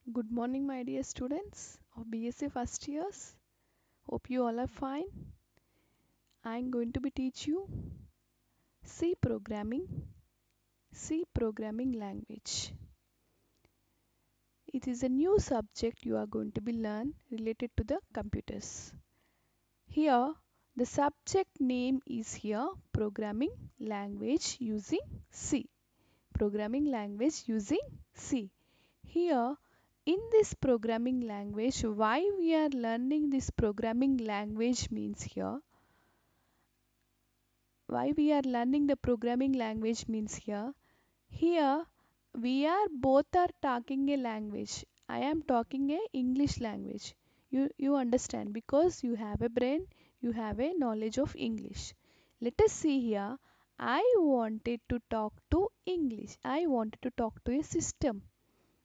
Good morning, my dear students of BSc first years. Hope you all are fine. I am going to be teach you C programming, C programming language. It is a new subject you are going to be learn related to the computers. Here, the subject name is here programming language using C. Programming language using C. Here, in this programming language, why we are learning this programming language means why we are learning the programming language means here we are both are talking a language. I am talking a English language. You understand because you have a brain, you have a knowledge of English. Let us see here. I wanted to talk to English. I wanted to talk to a system.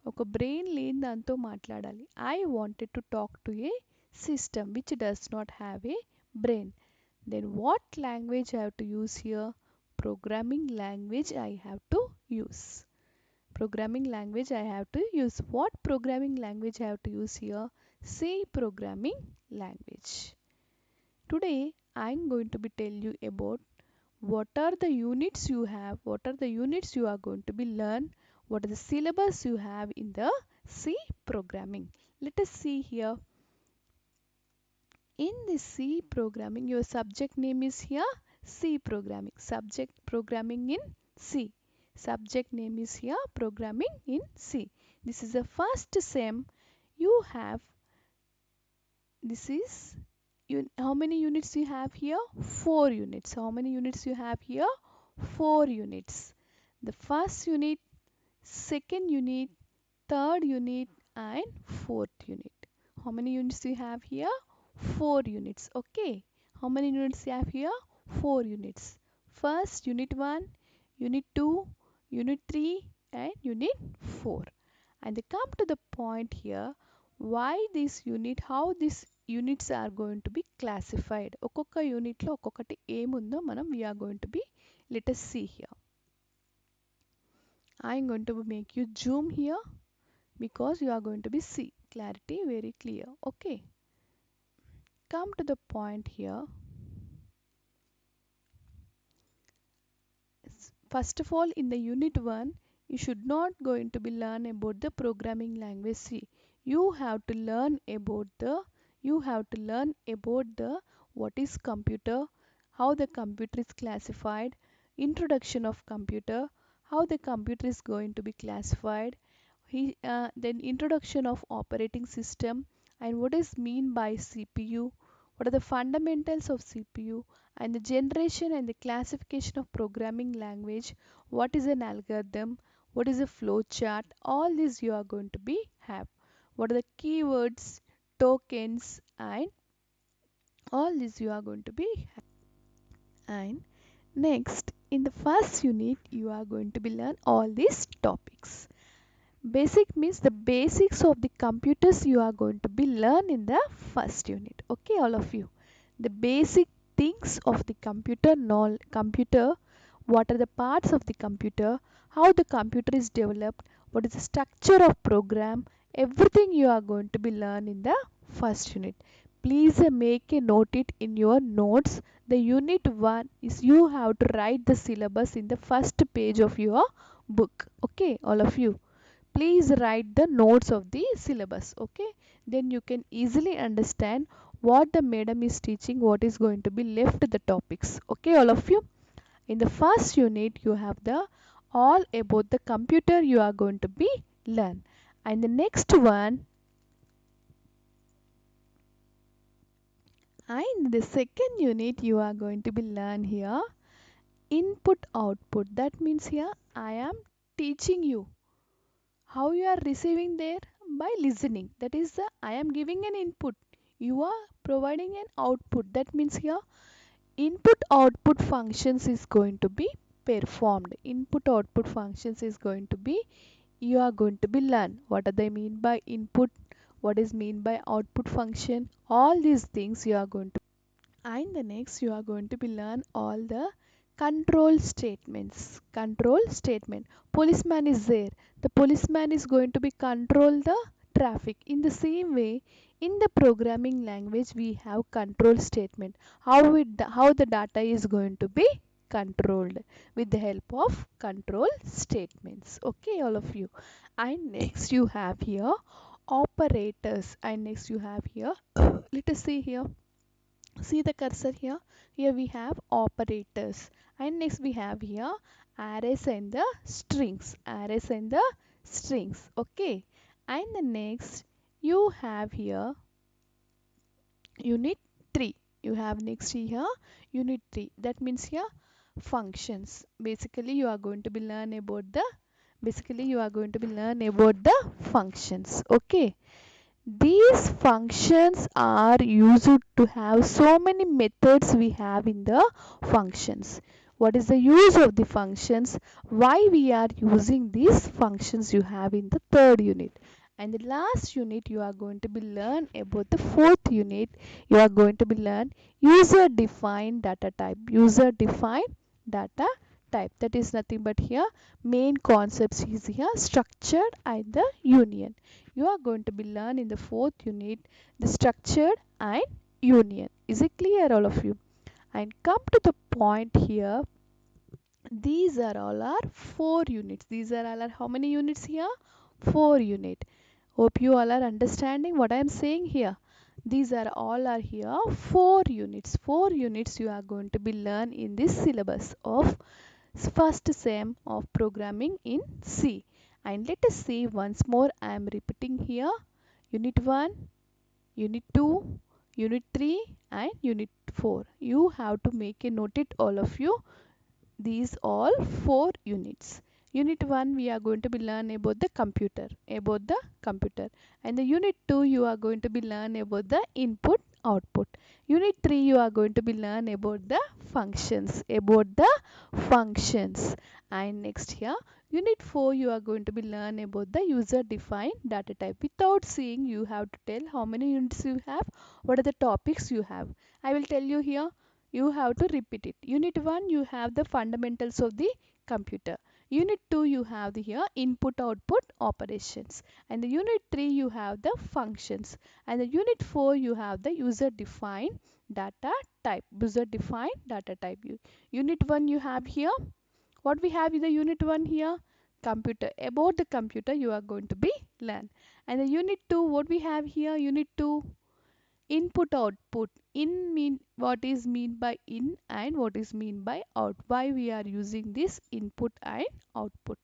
ఒక brain లేని దాంతో మాట్లాడాలి. I wanted to talk to A system which does not have a brain. Then what language I have to use here? Programming language I have to use. Programming language I have to use. What programming language I have to use here? C programming language. Today I am going to be tell you about what are the units you have, what are the units you are going to be learn, what are the syllabus you have in the C programming. Let us see here. In the C programming, your subject name is here C programming. Subject programming in C. Subject name is here programming in C. This is the first sem you have. This is how many units you have here? 4 units. How many units you have here? 4 units. The first unit, second unit, third unit and fourth unit. How many units you have here? 4 units. Okay. How many units you have here? 4 units. First unit 1, unit 2, unit 3 and unit 4. And they come to the point here why this unit, how these units are going to be classified. ఒక్కొక్క unit లో ఒక్కొక్కటి ఏముందో మనం we are going to be let us see here. I am going to make you zoom here because you are going to be see clarity very clear. Okay. Come to the point here. First of all, in the unit 1, you should not going to be learn about the programming language C. You have to learn about the what is computer, how the computer is classified, introduction of computer, how the computer is going to be classified, then introduction of operating system and what is mean by CPU, what are the fundamentals of CPU and the generation and the classification of programming language, what is an algorithm, what is a flow chart, all these you are going to be have. What are the keywords, tokens and all these you are going to be have. And next in the first unit you are going to be learn all these topics. Basic means the basics of the computers you are going to be learn in the first unit. Okay, all of you. The basic things of the computer, what are the parts of the computer, how the computer is developed, what is the structure of program, everything you are going to be learn in the first unit. Please make a note it in your notes. The unit 1 is you have to write the syllabus in the first page of your book. Okay, all of you. Please write the notes of the syllabus. Okay, then you can easily understand what the madam is teaching, what is going to be left the topics. Okay, all of you. In the first unit you have the all about the computer you are going to be learn, and the next one, and the second unit you are going to be learn here input output. That means here I am teaching you how you are receiving there by listening. That is the I am giving an input, you are providing an output. That means here input output functions is going to be performed. Input output functions is going to be you are going to be learn what are they mean by input, what is mean by output function, all these things you are going to. And the next you are going to be learn all the control statements. Control statement, policeman is there, the policeman is going to be control the traffic. In the same way, in the programming language we have control statement. How the data is going to be controlled with the help of control statements. Okay, all of you. And next you have here operators. And next you have here let us see here. See the cursor here. Here we have operators. And next we have here arrays and the strings. Arrays and the strings. Okay. And the next you have here unit 3. You have next here unit 3. That means here functions. Basically you are going to be learn about the functions. Okay. These functions are used to have so many methods we have in the functions. What is the use of the functions? Why we are using these functions you have in the third unit. And the last unit you are going to be learn about the fourth unit. You are going to be learn user defined data type. User defined data type. That is nothing but here main concepts is here structured and the union. You are going to be learn in the fourth unit the structured and union. Is it clear all of you? And come to the point here. These are all our 4 units. These are all our how many units here? 4 unit. Hope you all are understanding what I am saying here. These are all are here 4 units. 4 units you are going to be learn in this syllabus of first sem of programming in C. And let us see once more. I am repeating here. Unit 1, Unit 2, Unit 3 and Unit 4. You have to make a note it all of you. These all 4 units. Unit 1 we are going to be learn about the computer. And the unit 2 you are going to be learn about the input output. Unit 3 you are going to be learn about the functions. And next here unit 4 you are going to be learn about the user defined data type. Without seeing you have to tell how many units you have, what are the topics you have. I will tell you here, you have to repeat it. Unit 1 you have the fundamentals of the computer. Unit 2 you have the here input output operations. And the unit 3 you have the functions. And the unit 4 you have the user defined data type. Unit 1 you have here, what we have in the unit 1 here? Computer. About the computer you are going to be learn. And the unit 2 what we have here? Unit 2 input output. In mean what is mean by in and what is mean by out. Why we are using this input and output.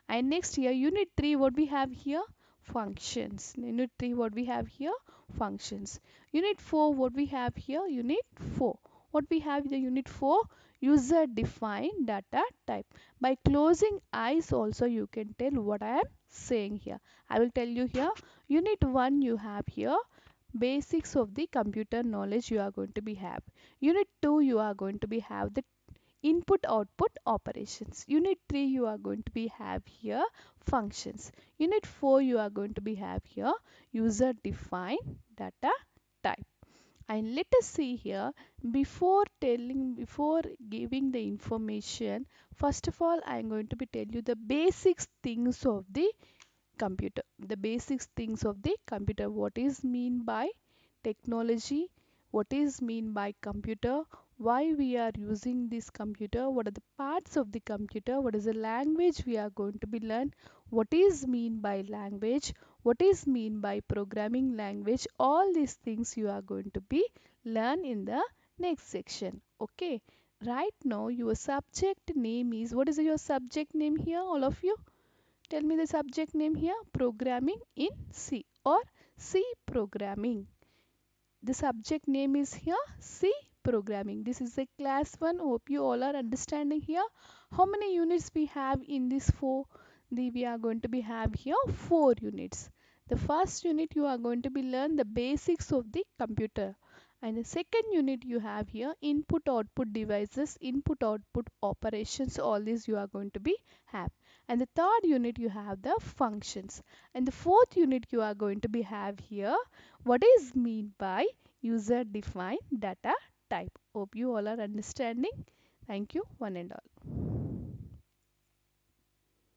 And next here unit 3 what we have here? Functions. Unit 3 what we have here? Functions. Unit 4 what we have here? Unit 4. What we have in the unit 4? User defined data type. By closing eyes also you can tell what I am saying here. I will tell you here. Unit 1 you have here basics of the computer knowledge you are going to be have. Unit 2 you are going to be have the input output operations. Unit 3 you are going to be have here functions. Unit 4 you are going to be have here user defined data type. And let us see here, before giving the information, first of all I am going to be tell you the basics things of the computer. The basics things of the computer. What is mean by technology? What is mean by computer? Why we are using this computer? What are the parts of the computer? What is the language we are going to be learn? What is mean by language? What is mean by programming language? All these things you are going to be learn in the next section. Okay. Right now your subject name is, what is your subject name here all of you? Tell me the subject name here. Programming in C or C programming. The subject name is here C programming. This is a class 1. Hope you all are understanding here. How many units we have in this 4? We are going to be have here 4 units. The first unit you are going to be learn the basics of the computer. And the second unit you have here input output devices, input output operations, all these you are going to be have. And the third unit you have the functions. And the fourth unit you are going to be have here what is mean by user defined data type. Hope you all are understanding. Thank you one and all.